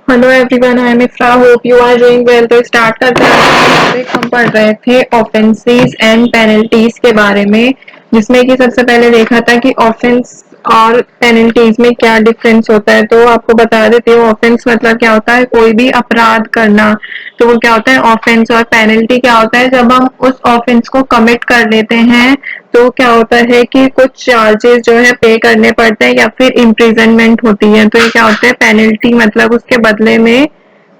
Hello everyone, I am Ifra, hope you are doing well. तो start करते हैं। हम पढ़ रहे थे ऑफेंसेस एंड पेनल्टीज के बारे में, जिसमें कि सबसे पहले देखा था कि ऑफेंस और पेनल्टीज में क्या डिफरेंस होता है। तो आपको बता देती हूँ, ऑफेंस मतलब क्या होता है, कोई भी अपराध करना। तो वो क्या होता है ऑफेंस, और पेनल्टी क्या होता है, जब हम उस ऑफेंस को कमिट कर लेते हैं तो क्या होता है कि कुछ चार्जेस जो है पे करने पड़ते हैं या फिर इम्प्रिजनमेंट होती है। तो ये क्या होता है पेनल्टी, मतलब उसके बदले में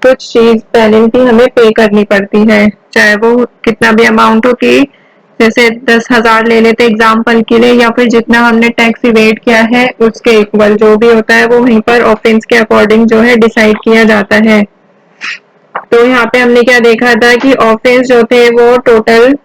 कुछ चीज पेनल्टी हमें पे करनी पड़ती है, चाहे वो कितना भी अमाउंट हो, कि जैसे 10,000 ले लेते एग्जाम्पल के लिए, या फिर जितना हमने टैक्स इवेट किया है उसके इक्वल जो भी होता है वो वहीं पर ऑफेंस के अकॉर्डिंग जो है डिसाइड किया जाता है। तो यहाँ पे हमने क्या देखा था कि ऑफेंस जो थे वो टोटल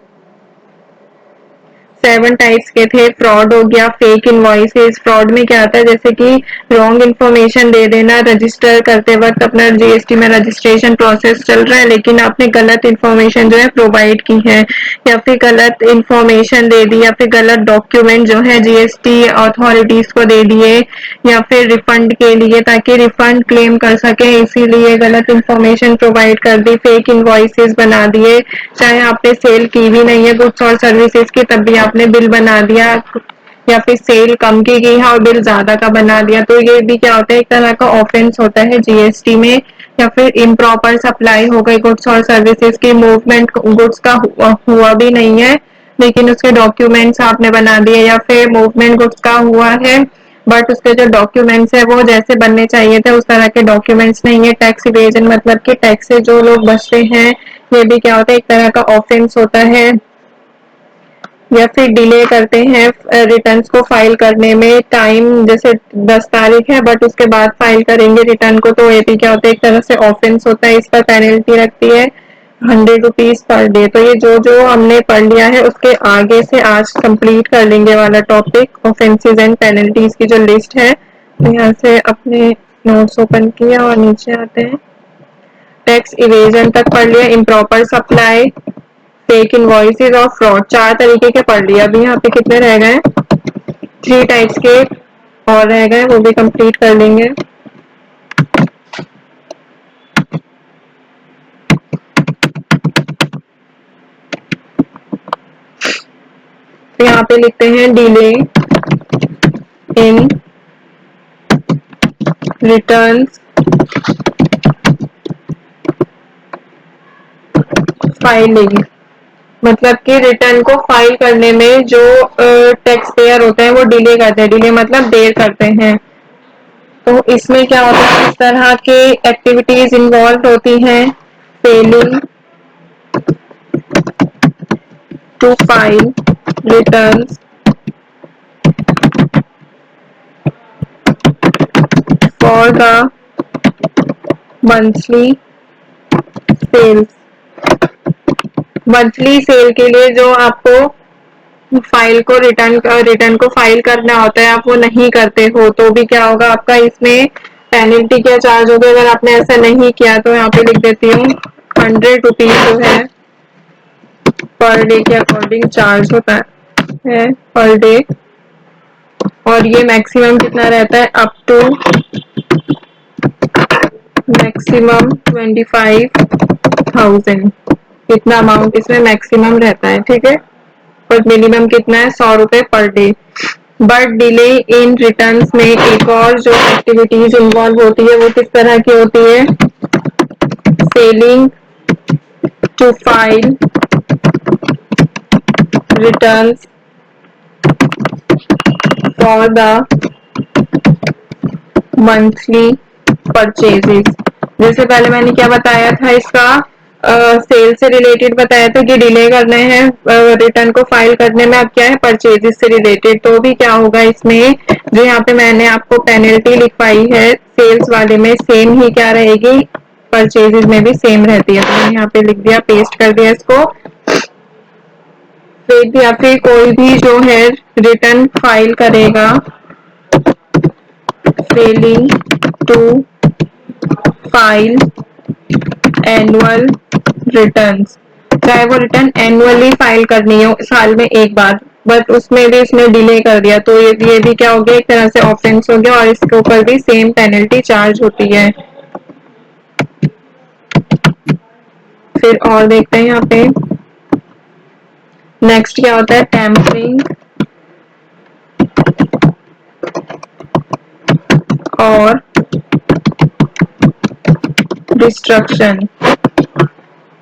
7 टाइप्स के थे। फ्रॉड हो गया, फेक इनवॉइसेस। फ्रॉड में क्या आता है, जैसे कि रॉन्ग इन्फॉर्मेशन दे देना, रजिस्टर करते वक्त अपना जीएसटी में रजिस्ट्रेशन प्रोसेस चल रहा है लेकिन आपने गलत इन्फॉर्मेशन जो है प्रोवाइड की है, या फिर गलत इन्फॉर्मेशन दे दी, या फिर गलत डॉक्यूमेंट जो है जीएसटी अथॉरिटीज को दे दिए, या फिर रिफंड के लिए ताकि रिफंड क्लेम कर सके इसीलिए गलत इन्फॉर्मेशन प्रोवाइड कर दी, फेक इनवॉइसेस बना दिए। चाहे आपने सेल की भी नहीं है गुड्स और सर्विसेज की, तब भी आपने बिल बना दिया, या फिर सेल कम की गई है और बिल ज्यादा का बना दिया। तो ये भी क्या होता है, एक तरह का ऑफेंस होता है जीएसटी में। या फिर इम्प्रॉपर सप्लाई हो गई गुड्स और सर्विसेज की, मूवमेंट गुड्स का हुआ भी नहीं है लेकिन उसके डॉक्यूमेंट्स आपने बना दिए, या फिर मूवमेंट गुड्स का हुआ है बट उसके जो डॉक्यूमेंट्स है वो जैसे बनने चाहिए थे उस तरह के डॉक्यूमेंट्स नहीं है। टैक्स इवेजन मतलब कि टैक्स से जो लोग बचते हैं, ये भी क्या होता है, एक तरह का ऑफेंस होता है। या फिर डिले करते हैं रिटर्न्स को फाइल करने में, टाइम जैसे 10 तारीख है बट उसके बाद फाइल करेंगे रिटर्न को, तो ये भी क्या होता है, एक तरह से ऑफेंस होता है। इस पर पेनल्टी रखती है 100 रुपीज पर डे। तो ये जो जो हमने पढ़ लिया है उसके आगे से आज कंप्लीट कर लेंगे वाला टॉपिक, ऑफेंसेस एंड पेनल्टीज की जो लिस्ट है। तो यहाँ से अपने नोट्स ओपन किया और नीचे आते हैं। टैक्स इवेजन तक पढ़ लिया, इम्प्रॉपर सप्लाई, फेक इनवॉइसेस और फ्रॉड, 4 तरीके के पढ़ लिया। अभी यहाँ पे कितने रह गए, 3 टाइप्स के और रह गए, वो भी कंप्लीट कर लेंगे। तो यहाँ पे लिखते हैं डिले इन रिटर्न्स फाइलिंग, मतलब कि रिटर्न को फाइल करने में जो टैक्स पेयर होते हैं वो डिले करते हैं। डिले मतलब देर करते हैं। तो इसमें क्या होता है, इस तरह के एक्टिविटीज इन्वॉल्व होती हैं। Failing to file returns for the monthly sales. Monthly sale के लिए जो आपको फाइल को रिटर्न को फाइल करना होता है, आप वो नहीं करते हो तो भी क्या होगा आपका, इसमें पेनल्टी क्या चार्ज होगी अगर आपने ऐसा नहीं किया। तो यहाँ पे लिख देती हूँ 100 रुपीज जो है पर डे के अकॉर्डिंग चार्ज होता है पर डे। और ये मैक्सिमम कितना रहता है, अप टू मैक्सिमम 25,000, इतना अमाउंट इसमें मैक्सिमम रहता है, ठीक है। और मिनिमम कितना है, 100 रुपए per day. But delay in returns में एक और जो एक्टिविटीज इन्वॉल्व होती है वो किस तरह की होती है, failing to file returns for the monthly purchases. जैसे पहले मैंने क्या बताया था, इसका सेल से रिलेटेड बताया था कि डिले करने हैं रिटर्न को फाइल करने में। अब क्या है, परचेजेस से रिलेटेड। तो भी क्या होगा इसमें, जो यहाँ पे मैंने आपको पेनल्टी लिखवाई है सेल्स वाले में, सेम ही क्या रहेगी, परचेजेस में भी सेम रहती है। तो मैंने यहाँ पे लिख दिया, पेस्ट कर दिया इसको। फिर या फिर कोई भी जो है रिटर्न फाइल करेगा failing to file annual returns, चाहे वो रिटर्न एनुअली फाइल करनी हो साल में एक बार, बट उसमें भी इसने डिले कर दिया, तो ये भी क्या हो गया, एक तरह से ऑफेंस हो गया और इसके ऊपर भी सेम पेनल्टी चार्ज होती है। फिर और देखते हैं यहाँ पे नेक्स्ट क्या होता है, टेम्परिंग और डिस्ट्रक्शन।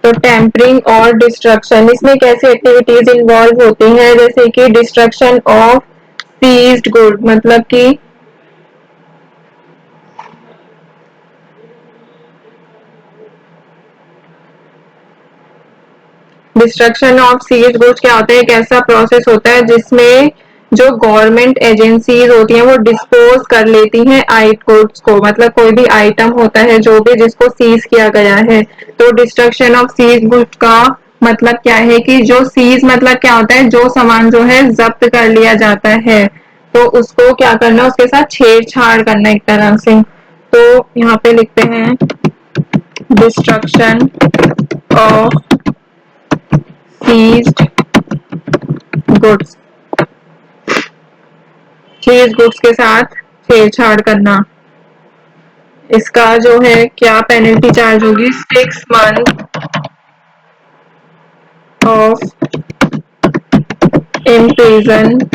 तो टेम्परिंग और डिस्ट्रक्शन, इसमें कैसे एक्टिविटीज इन्वॉल्व होती हैं, जैसे कि डिस्ट्रक्शन ऑफ सीज्ड गुड, मतलब कि डिस्ट्रक्शन ऑफ सीज्ड गुड्स क्या होता है, एक ऐसा प्रोसेस होता है जिसमें जो गवर्नमेंट एजेंसीज होती हैं वो डिस्पोज कर लेती हैं गुड्स को, मतलब कोई भी आइटम होता है जो भी जिसको सीज किया गया है। तो डिस्ट्रक्शन ऑफ सीज गुड्स का मतलब क्या है कि जो सीज मतलब क्या होता है, जो सामान जो है जब्त कर लिया जाता है तो उसको क्या करना, उसके साथ छेड़छाड़ करना एक तरह से। तो यहाँ पे लिखते हैं destruction of seized goods, seize goods के साथ छेड़छाड़ करना। इसका जो है क्या पेनल्टी चार्ज होगी, 6 months of imprisonment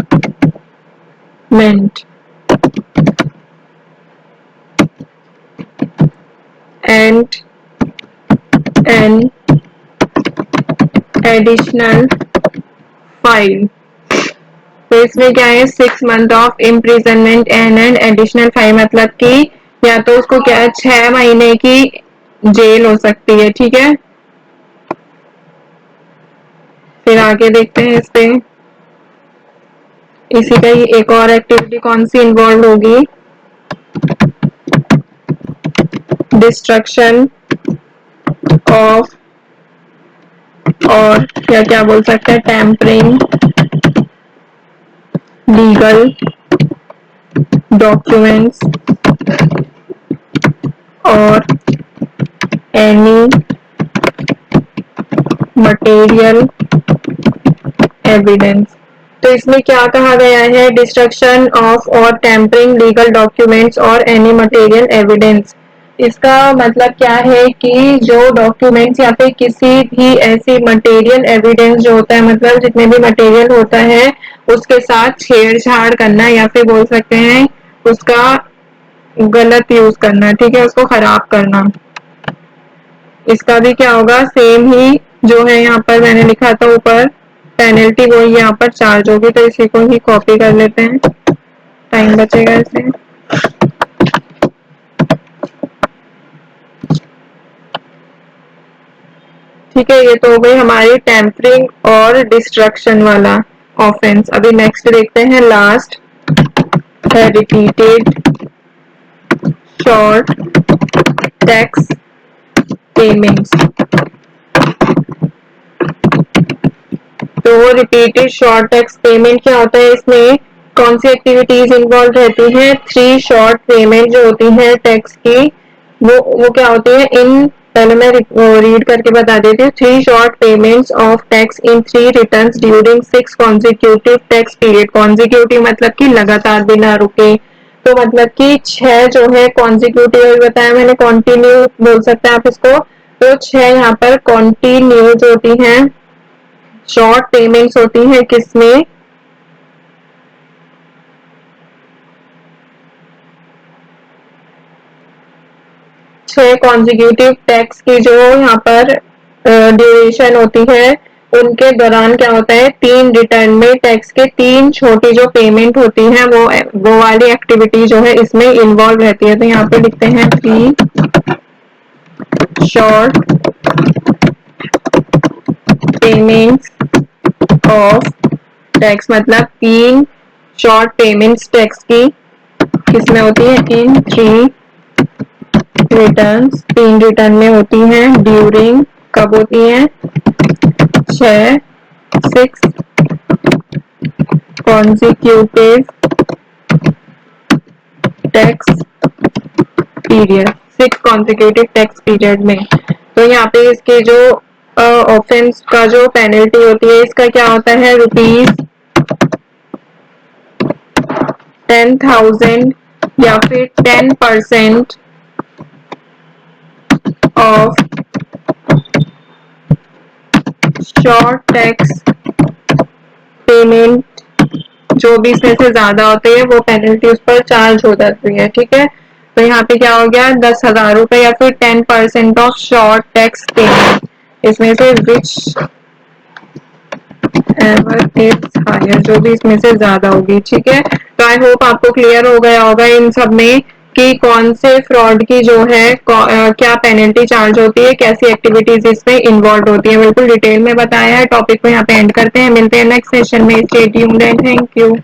and an additional fine। तो इसमें क्या है, 6 month of imprisonment and an additional fine, मतलब कि या तो उसको क्या है 6 महीने की जेल हो सकती है, ठीक है। फिर आगे देखते हैं इस पे, इसी का ही एक और एक्टिविटी कौन सी इन्वॉल्व होगी, डिस्ट्रक्शन ऑफ, और क्या क्या बोल सकते हैं, टेम्परिंग लीगल डॉक्यूमेंट्स और एनी मटेरियल एविडेंस। तो इसमें क्या कहा गया है, डिस्ट्रक्शन ऑफ और टेम्परिंग लीगल डॉक्यूमेंट्स और एनी मटेरियल एविडेंस। इसका मतलब क्या है कि जो डॉक्यूमेंट्स या फिर किसी भी ऐसी मटेरियल एविडेंस जो होता है, मतलब जितने भी मटेरियल होता है उसके साथ छेड़छाड़ करना या फिर बोल सकते हैं उसका गलत यूज करना, ठीक है, उसको खराब करना। इसका भी क्या होगा, सेम ही जो है यहाँ पर मैंने लिखा था ऊपर पेनल्टी, वो यहाँ पर चार्ज होगी। तो इसी को ही कॉपी कर लेते हैं, टाइम बचेगा इसे। ठीक है, ये तो हो गई हमारी टेम्परिंग और डिस्ट्रक्शन वाला ऑफेंस। अभी नेक्स्ट देखते हैं, लास्ट है रिपीटेड शॉर्ट टैक्स पेमेंट्स। तो रिपीटेड शॉर्ट टैक्स पेमेंट क्या होता है, इसमें कौन सी एक्टिविटीज इन्वॉल्व रहती हैं, 3 शॉर्ट पेमेंट जो होती है टैक्स की, वो क्या होती है, इन पहले मैं रीड करके बता देती हूँ। 3 short payments of tax in 3 returns during 6 consecutive tax period. Consecutive मतलब कि लगातार बिना रुके, तो मतलब कि 6 जो है कॉन्जिक्यूटिव बताया मैंने, कॉन्टिन्यू बोल सकते हैं आप इसको। तो 6 यहाँ पर कॉन्टिन्यूज होती हैं, शॉर्ट पेमेंट्स होती हैं किसमें, 6 consecutive टैक्स की जो यहाँ पर ड्यूरेशन होती है उनके दौरान क्या होता है, 3 रिटर्न में टैक्स के 3 छोटी जो पेमेंट होती है वो वाली एक्टिविटी जो है इसमें इन्वॉल्व रहती है। तो यहाँ पे लिखते हैं 3 शॉर्ट पेमेंट्स ऑफ टैक्स, मतलब 3 शॉर्ट पेमेंट्स टैक्स की किसमें होती है, इन 3 रिटर्न्स, 3 रिटर्न में होती हैं, ड्यूरिंग कब होती हैं, 6 consecutive tax period, 6 consecutive tax period में। तो यहाँ पे इसके जो ऑफेंस का जो पेनल्टी होती है इसका क्या होता है, रुपीज 10,000 या फिर 10% ऑफ शॉर्ट टैक्स पेमेंट, जो भी इसमें से ज्यादा होती है वो पेनल्टी उस पर चार्ज हो जाती है। ठीक है, तो यहाँ पे क्या हो गया, 10,000 रुपए या फिर 10% ऑफ शॉर्ट टैक्स पेमेंट, इसमें से विच एवर इज हायर, जो भी इसमें से ज्यादा होगी। ठीक है, तो आई होप आपको क्लियर हो गया होगा इन सब में कि कौन से फ्रॉड की जो है क्या पेनल्टी चार्ज होती है, कैसी एक्टिविटीज इसमें इन्वॉल्व होती है, बिल्कुल डिटेल में बताया है। टॉपिक को यहाँ पे एंड करते हैं, मिलते हैं नेक्स्ट सेशन में। Stay tuned and thank you.